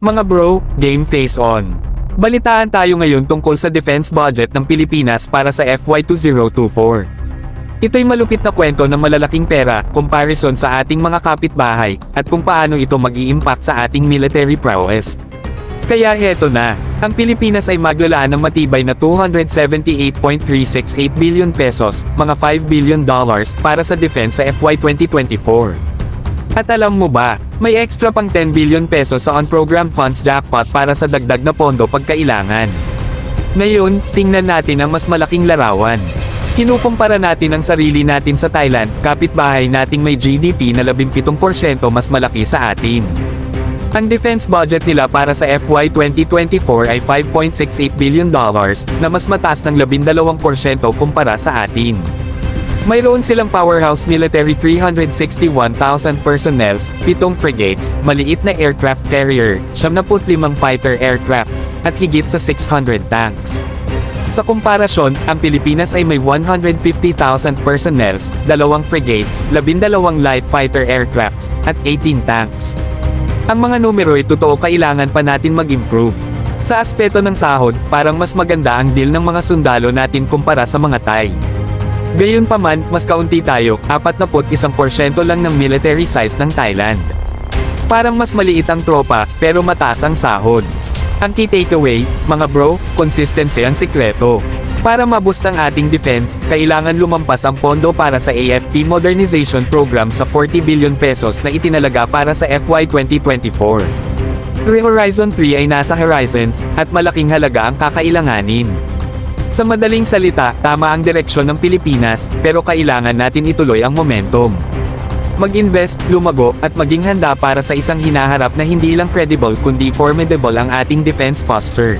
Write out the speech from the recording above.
Mga bro, game face on. Balitaan tayo ngayon tungkol sa defense budget ng Pilipinas para sa FY 2024. Ito'y malupit na kwento ng malalaking pera, comparison sa ating mga kapitbahay, at kung paano ito mag-i-impact sa ating military prowess. Kaya heto na, ang Pilipinas ay maglalaan ng matibay na 278.368 billion pesos, mga $5 billion, para sa defense sa FY 2024. At alam mo ba, may extra pang 10 billion pesos sa on-program funds jackpot para sa dagdag na pondo pagkailangan. Ngayon, tingnan natin ang mas malaking larawan. Kinukumpara natin ang sarili natin sa Thailand, kapitbahay nating may GDP na 17% mas malaki sa atin. Ang defense budget nila para sa FY 2024 ay $5.68 billion, na mas mataas ng 12% kumpara sa atin. Mayroon silang powerhouse military 361,000 personnels, 7 frigates, maliit na aircraft carrier, 75 fighter aircrafts, at higit sa 600 tanks. Sa komparasyon, ang Pilipinas ay may 150,000 personnels, 2 frigates, 12 light fighter aircrafts, at 18 tanks. Ang mga numero ay totoo, kailangan pa natin mag-improve. Sa aspeto ng sahod, parang mas maganda ang deal ng mga sundalo natin kumpara sa mga Thai. Gayunpaman, mas kaunti tayo, 41% lang ng military size ng Thailand. Parang mas maliit ang tropa, pero mataas ang sahod. Ang key takeaway, mga bro, consistency ang sikreto. Para maboost ang ating defense, kailangan lumampas ang pondo para sa AFP Modernization Program sa 40 billion pesos na itinalaga para sa FY 2024. Horizon 3 ay nasa horizons, at malaking halaga ang kakailanganin. Sa madaling salita, tama ang direksyon ng Pilipinas, pero kailangan natin ituloy ang momentum. Mag-invest, lumago, at maging handa para sa isang hinaharap na hindi lang credible kundi formidable ang ating defense posture.